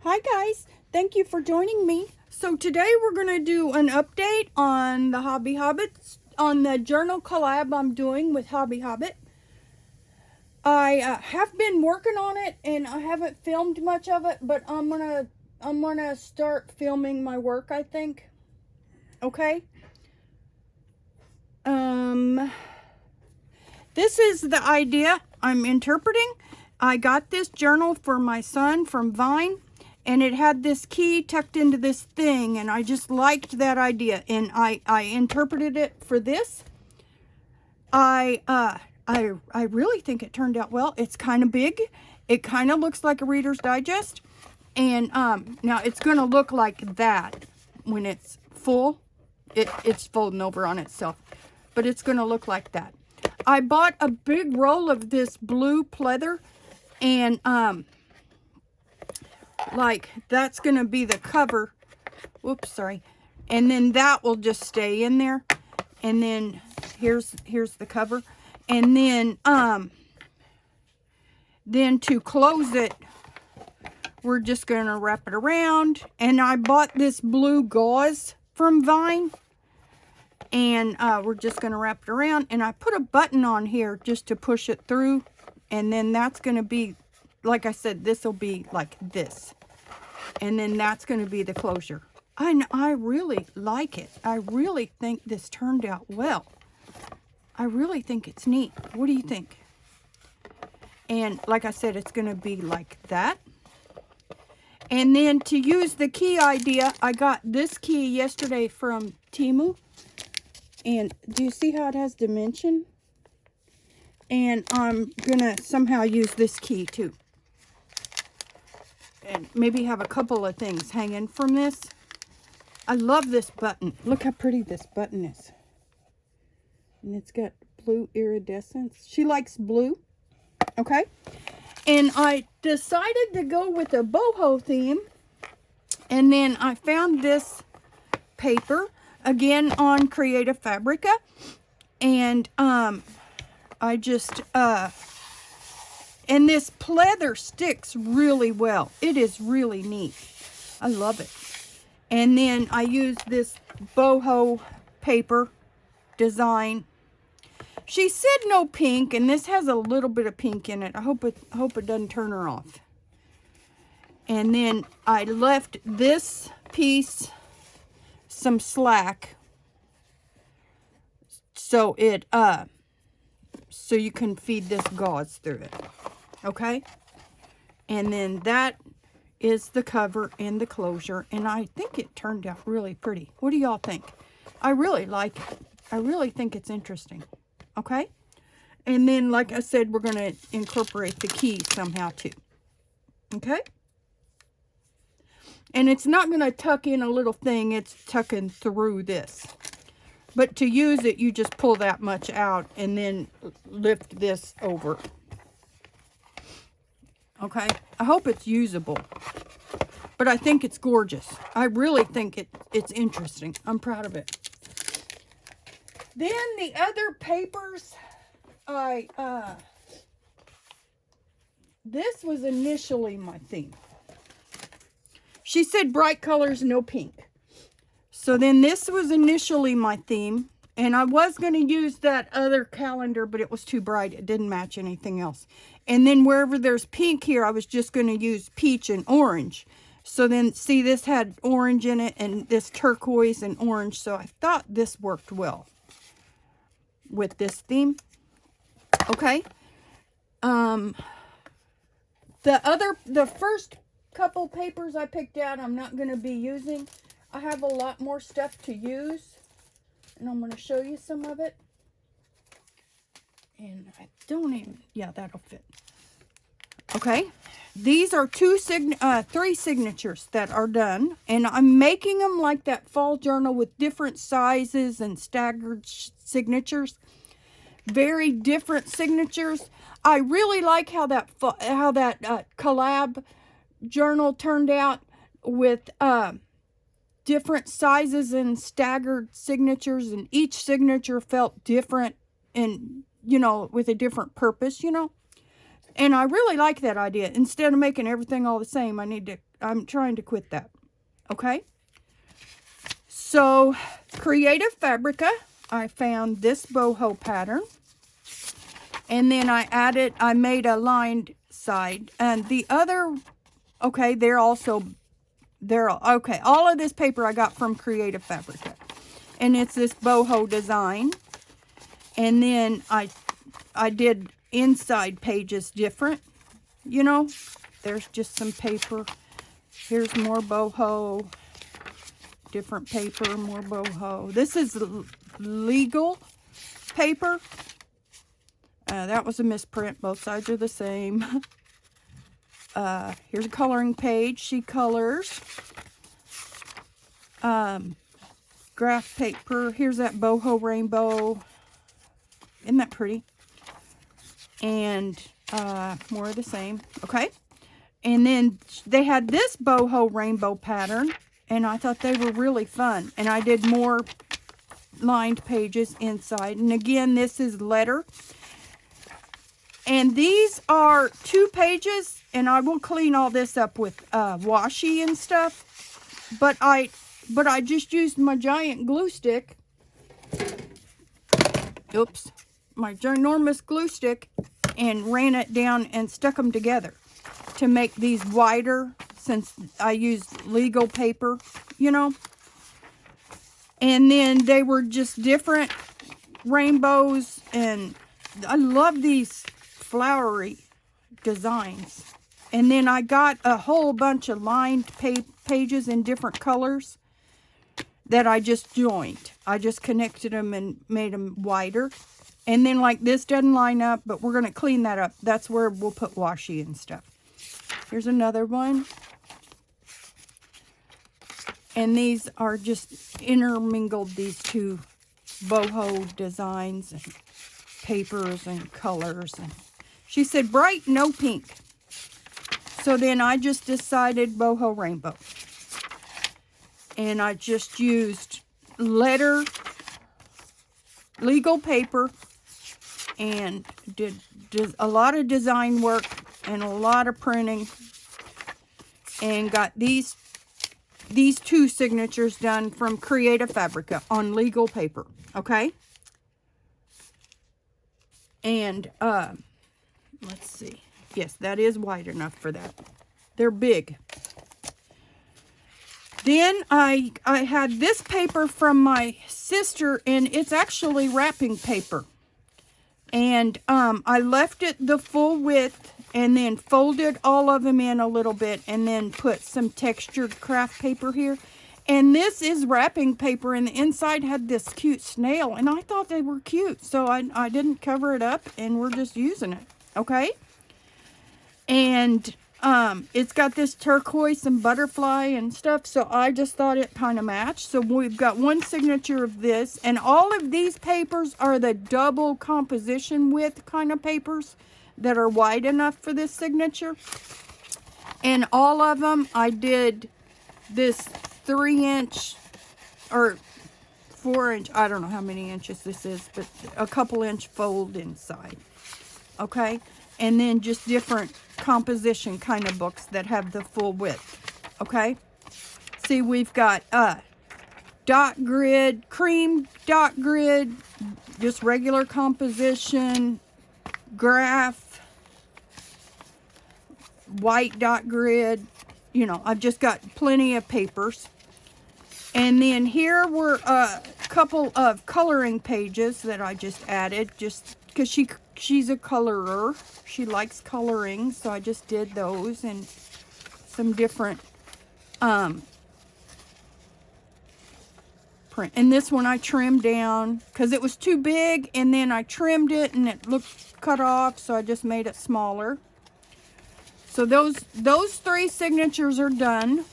Hi guys, thank you for joining me. So today we're going to do an update on the Hobby Hobbits, on the journal collab I'm doing with Hobby Hobbit. I have been working on it and I haven't filmed much of it, but I'm gonna start filming my work, I think. Okay. This is the idea I'm interpreting. I got this journal for my son from Vine, and it had this key tucked into this thing, and I just liked that idea, and I interpreted it for this. I really think it turned out well. It's kind of big. It kind of looks like a Reader's Digest, and now it's going to look like that when it's full. It's folding over on itself, but it's going to look like that. I bought a big roll of this blue pleather, and like that's gonna be the cover. Whoops, sorry. And then that will just stay in there. And then here's the cover. And then to close it, we're just gonna wrap it around. And I bought this blue gauze from Vine. And we're just going to wrap it around, and I put a button on here just to push it through, and then that's going to be, like I said, this will be like this, and then that's going to be the closure. I really like it. I really think this turned out well. I really think it's neat. What do you think? And like I said, it's going to be like that. And then to use the key idea, I got this key yesterday from Temu. And do you see how it has dimension? And I'm gonna somehow use this key too. And maybe have a couple of things hanging from this. I love this button. Look how pretty this button is. And it's got blue iridescence. She likes blue. Okay. And I decided to go with a boho theme. And then I found this paper. Again on Creative Fabrica, and I just and this pleather sticks really well. It is really neat. I love it. And then I used this boho paper design. She said no pink, and this has a little bit of pink in it. I hope it doesn't turn her off. And then I left this piece some slack so it so you can feed this gauze through it. Okay, and then that is the cover and the closure, and I think it turned out really pretty. What do y'all think? I really like it. I really think it's interesting. Okay, and then like I said, we're going to incorporate the key somehow too. Okay. And it's not going to tuck in a little thing. It's tucking through this. But to use it, you just pull that much out and then lift this over. Okay? I hope it's usable. But I think it's gorgeous. I really think it's interesting. I'm proud of it. Then the other papers, this was initially my theme. She said bright colors, no pink. So then this was initially my theme. And I was going to use that other calendar, but it was too bright. It didn't match anything else. And then wherever there's pink here, I was just going to use peach and orange. So then, see, this had orange in it, and this turquoise and orange. So I thought this worked well with this theme. Okay. The first couple papers I picked out, I'm not going to be using. I have a lot more stuff to use, and I'm going to show you some of it. And I don't even, yeah, that'll fit. Okay, these are three signatures that are done, and I'm making them like that fall journal with different sizes and staggered signatures. Very different signatures. I really like how that collab journal turned out with different sizes and staggered signatures, and each signature felt different and, you know, with a different purpose, you know. And I really like that idea. Instead of making everything all the same, I'm trying to quit that. Okay? So, Creative Fabrica, I found this boho pattern. And then I made a lined side. And the other, okay, okay, all of this paper I got from Creative Fabrica. And it's this boho design. And then I did inside pages different, you know. There's just some paper. Here's more boho. Different paper, more boho. This is legal paper. That was a misprint. Both sides are the same. Here's a coloring page. She colors. Graph paper. Here's that boho rainbow. Isn't that pretty? And more of the same. Okay. And then they had this boho rainbow pattern. And I thought they were really fun. And I did more lined pages inside. And again, this is letter. And these are 2 pages. And I will clean all this up with washi and stuff. But I just used my giant glue stick. Oops. My ginormous glue stick. And ran it down and stuck them together to make these wider, since I used legal paper, you know. And then they were just different rainbows, and I love these flowery designs. And then I got a whole bunch of lined pages in different colors that I just joined. I just connected them and made them wider. And then like this doesn't line up, but we're going to clean that up. That's where we'll put washi and stuff. Here's another one. And these are just intermingled, these 2 boho designs and papers and colors. And she said bright, no pink. So then I just decided boho rainbow. And I just used letter, legal paper, and did a lot of design work and a lot of printing, and got these 2 signatures done from Creative Fabrica on legal paper. Okay. And let's see. Yes, that is wide enough for that. They're big. Then I had this paper from my sister, and it's actually wrapping paper. And I left it the full width and then folded all of them in a little bit and then put some textured craft paper here. And this is wrapping paper, and the inside had this cute snail, and I thought they were cute. So I didn't cover it up, and we're just using it. Okay? And it's got this turquoise and butterfly and stuff, so I just thought it kind of matched. So we've got 1 signature of this, and all of these papers are the double composition width kind of papers that are wide enough for this signature. And all of them, I did this 3-inch or 4-inch, I don't know how many inches this is, but a couple inch fold inside. Okay? And then just different composition kind of books that have the full width. Okay? See, we've got dot grid, cream dot grid, just regular composition, graph, white dot grid. You know, I've just got plenty of papers. And then here were a couple of coloring pages that I just added, just because she's a colorer. She likes coloring, so I just did those, and some different print. And this one I trimmed down because it was too big, and then I trimmed it and it looked cut off, so I just made it smaller. So those 3 signatures are done.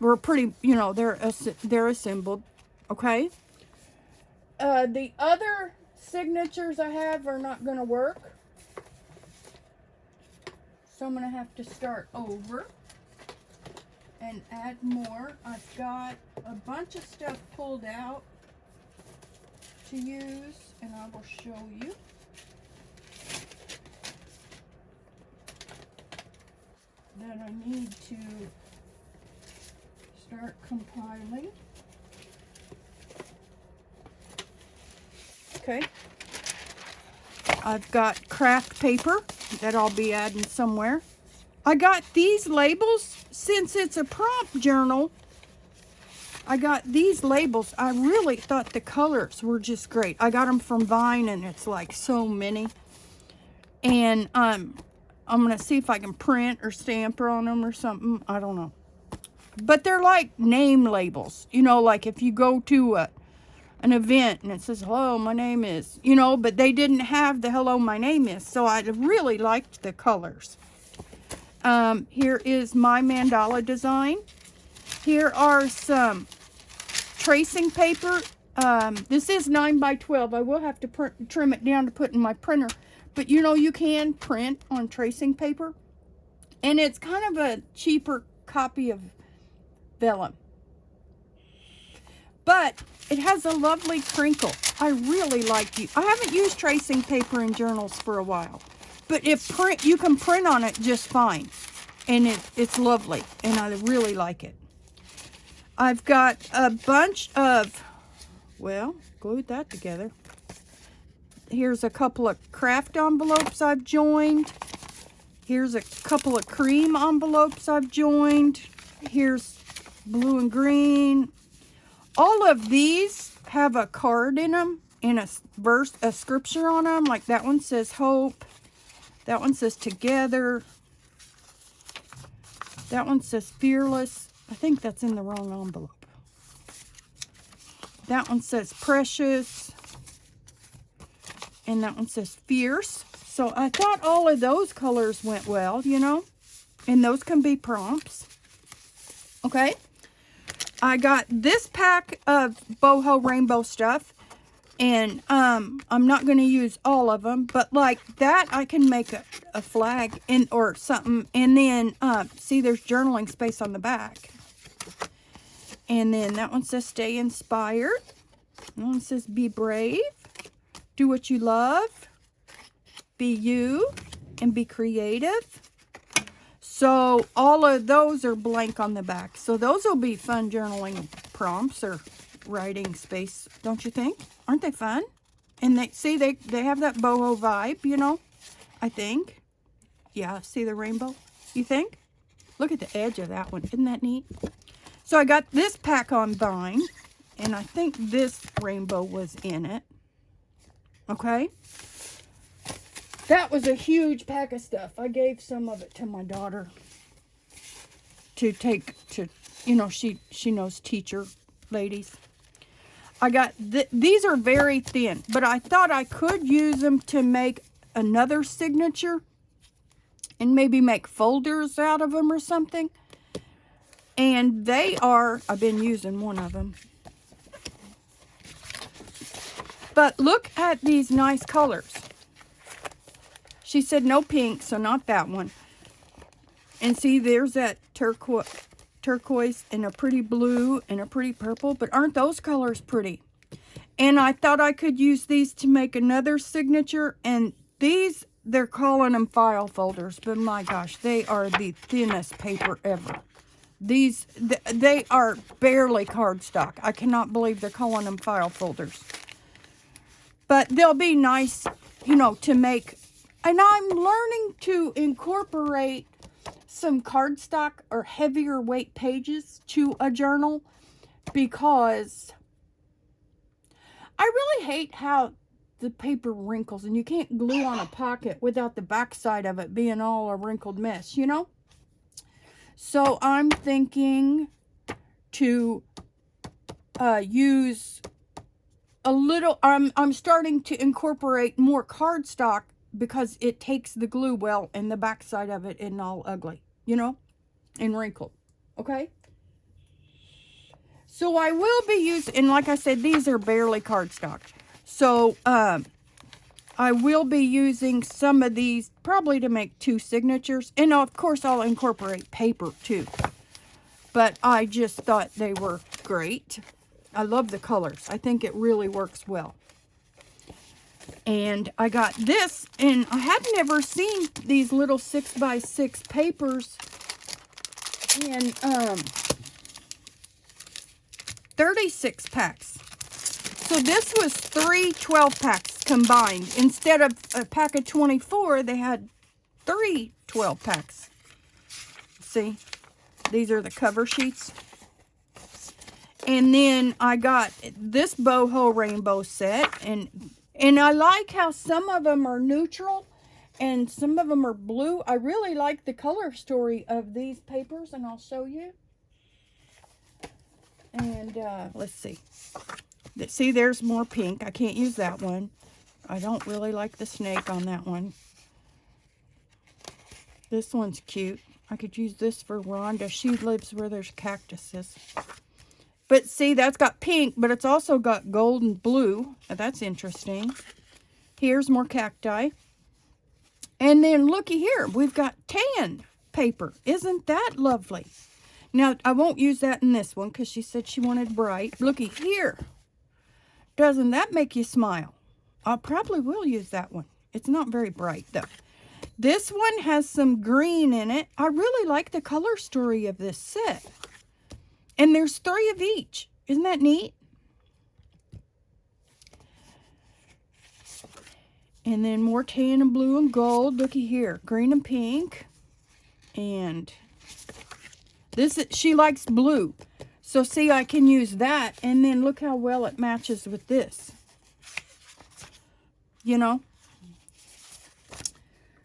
We're pretty, you know, they're assembled. Okay. The other signatures I have are not going to work, so I'm going to have to start over and add more. I've got a bunch of stuff pulled out to use, and I will show you. that I need to start compiling. Okay. I've got craft paper that I'll be adding somewhere. I got these labels since it's a prompt journal. I got these labels. I really thought the colors were just great. I got them from Vine, and it's like so many. And I'm going to see if I can print or stamp on them or something. I don't know. But they're like name labels. You know, like if you go to an event and it says, hello, my name is, you know, but they didn't have the hello, my name is. So I really liked the colors. Here is my mandala design. Here are some tracing paper. This is 9 by 12. I will have to trim it down to put in my printer. But you know, you can print on tracing paper. And it's kind of a cheaper copy of vellum. But it has a lovely crinkle. I really like it. I haven't used tracing paper in journals for a while. But you can print on it just fine. And it's lovely. And I really like it. I've got a bunch of, well, glued that together. Here's a couple of craft envelopes I've joined. Here's a couple of cream envelopes I've joined. Here's blue and green. All of these have a card in them and a verse, a scripture on them. Like that one says hope. That one says together. That one says fearless. I think that's in the wrong envelope. That one says precious. And that one says fierce. So I thought all of those colors went well, you know. And those can be prompts. Okay. I got this pack of boho rainbow stuff. And I'm not going to use all of them, but like that, I can make a flag or something. And then, see, there's journaling space on the back. And then that one says stay inspired. That one says be brave. Do what you love. Be you and be creative. So all of those are blank on the back. So those will be fun journaling prompts or writing space, don't you think? Aren't they fun? And they have that boho vibe, you know, I think. Yeah, see the rainbow? You think? Look at the edge of that one. Isn't that neat? So I got this pack on Vine, and I think this rainbow was in it. Okay? That was a huge pack of stuff. I gave some of it to my daughter to take to, you know, she knows teacher ladies. I got, these are very thin, but I thought I could use them to make another signature and maybe make folders out of them or something. And they are, I've been using one of them. But look at these nice colors. She said no pink, so not that one. And see, there's that turquoise and a pretty blue and a pretty purple, but aren't those colors pretty? And I thought I could use these to make another signature, and these, they're calling them file folders, but my gosh, they are the thinnest paper ever. These, they are barely cardstock. I cannot believe they're calling them file folders. But they'll be nice, you know, to make, and I'm learning to incorporate some cardstock or heavier weight pages to a journal, because I really hate how the paper wrinkles, and you can't glue on a pocket without the backside of it being all a wrinkled mess, you know? So I'm thinking to use a little, I'm starting to incorporate more cardstock because it takes the glue well, and the backside of it isn't all ugly, you know, and wrinkled. Okay. So I will be using, and like I said, these are barely cardstock. So I will be using some of these probably to make 2 signatures. And of course I'll incorporate paper too. But I just thought they were great. I love the colors. I think it really works well. And I got this, and I had never seen these little 6x6 papers in 36 packs. So this was 3 12-packs combined. Instead of a pack of 24, they had 3 12-packs. See, these are the cover sheets. And then I got this boho rainbow set, and I like how some of them are neutral and some of them are blue. I really like the color story of these papers, and I'll show you. And let's see. See, there's more pink. I can't use that one. I don't really like the snake on that one. This one's cute. I could use this for Rhonda. She lives where there's cactuses. But see, that's got pink, but it's also got gold and blue. That's interesting. Here's more cacti. And then looky here, we've got tan paper. Isn't that lovely? Now, I won't use that in this one because she said she wanted bright. Looky here. Doesn't that make you smile? I probably will use that one. It's not very bright, though. This one has some green in it. I really like the color story of this set. And there's 3 of each. Isn't that neat? And then more tan and blue and gold. Looky here. Green and pink. And this, she likes blue. So see, I can use that. And then look how well it matches with this. You know?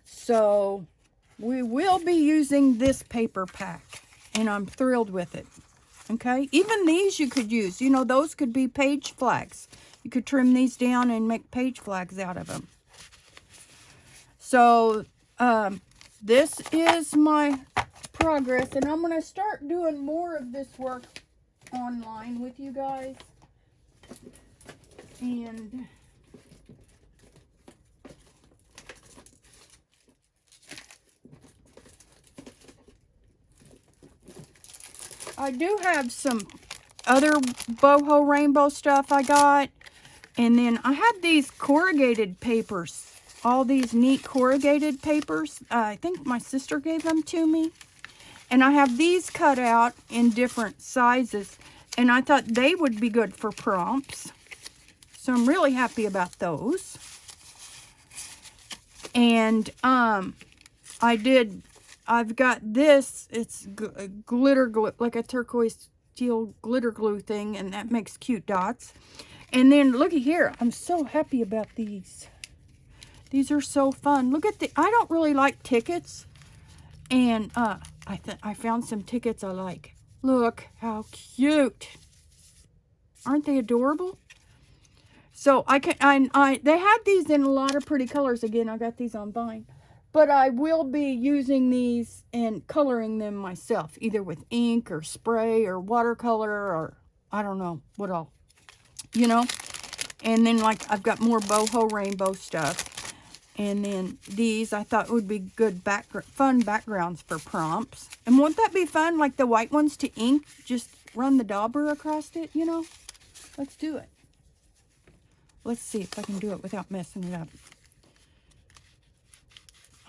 So we will be using this paper pack. And I'm thrilled with it. Okay? Even these you could use. You know, those could be page flags. You could trim these down and make page flags out of them. So, this is my progress. And I'm going to start doing more of this work online with you guys. And I do have some other boho rainbow stuff I got. And then I have these corrugated papers. All these neat corrugated papers. I think my sister gave them to me. And I have these cut out in different sizes. And I thought they would be good for prompts. So I'm really happy about those. And I've got this. It's glitter glue, like a turquoise steel glitter glue thing. And that makes cute dots. And then looky here. I'm so happy about these. These are so fun. Look at I don't really like tickets. And I found some tickets I like. Look how cute. Aren't they adorable? So they have these in a lot of pretty colors. Again, I got these on Vine. But I will be using these and coloring them myself. Either with ink or spray or watercolor or I don't know what all. You know? And then like I've got more boho rainbow stuff. And then these I thought would be good fun backgrounds for prompts. And won't that be fun? Like the white ones to ink, just run the dauber across it, you know? Let's do it. Let's see if I can do it without messing it up.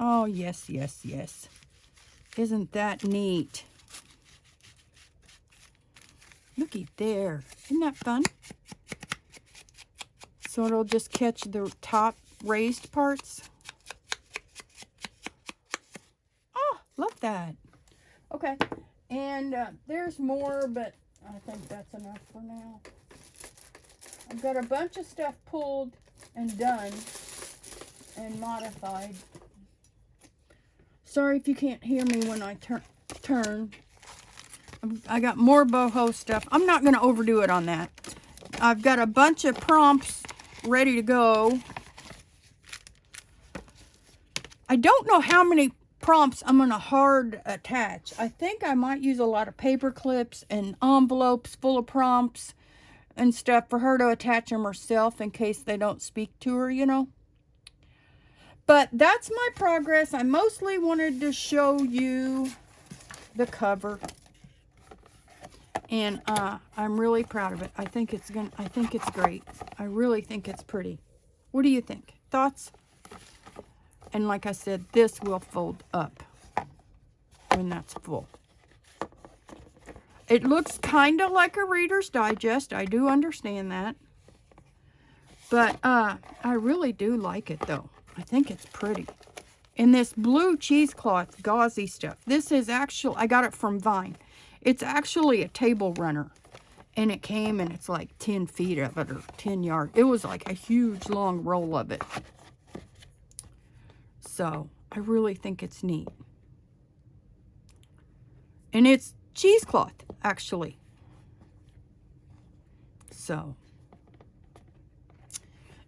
Oh, yes, yes, yes. Isn't that neat? Looky there. Isn't that fun? So it'll just catch the top raised parts. Oh, love that. Okay, and there's more, but I think that's enough for now. I've got a bunch of stuff pulled and done and modified. Sorry if you can't hear me when I turn. I got more boho stuff. I'm not going to overdo it on that. I've got a bunch of prompts ready to go. I don't know how many prompts I'm going to hard attach. I think I might use a lot of paper clips and envelopes full of prompts and stuff for her to attach them herself in case they don't speak to her, you know. But that's my progress. I mostly wanted to show you the cover. And I'm really proud of it. I think it's great. I really think it's pretty. What do you think? Thoughts? And like I said, this will fold up when that's full. It looks kind of like a Reader's Digest. I do understand that. But I really do like it, though. I think it's pretty. And this blue cheesecloth gauzy stuff. This is actually, I got it from Vine. It's actually a table runner. And it came and it's like 10 feet of it, or 10 yards. It was like a huge long roll of it. So I really think it's neat. And it's cheesecloth, actually. So.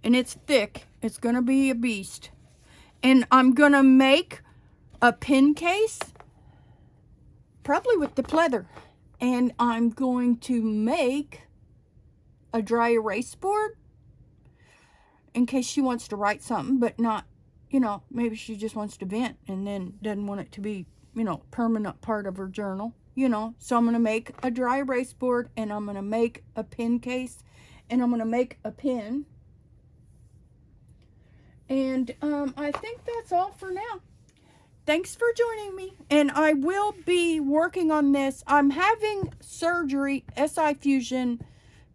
And it's thick. It's going to be a beast. And I'm going to make a pin case. Probably with the pleather. And I'm going to make a dry erase board. In case she wants to write something, but not, you know, maybe she just wants to vent. And then doesn't want it to be, you know, permanent part of her journal. You know, so I'm going to make a dry erase board. And I'm going to make a pin case. And I'm going to make a pin. And I think that's all for now. Thanks for joining me. And I will be working on this. I'm having surgery, SI fusion,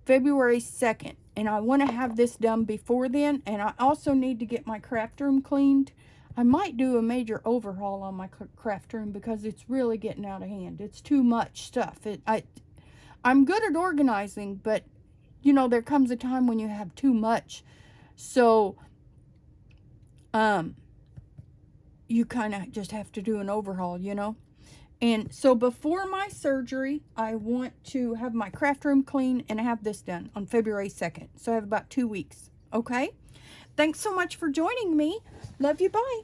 February 2nd. And I want to have this done before then. And I also need to get my craft room cleaned. I might do a major overhaul on my craft room because it's really getting out of hand. It's too much stuff. I'm good at organizing, but, you know, there comes a time when you have too much. So you kind of just have to do an overhaul, you know. And so before my surgery, I want to have my craft room clean and have this done on February 2nd. So I have about 2 weeks. Okay? Thanks so much for joining me. Love you. Bye.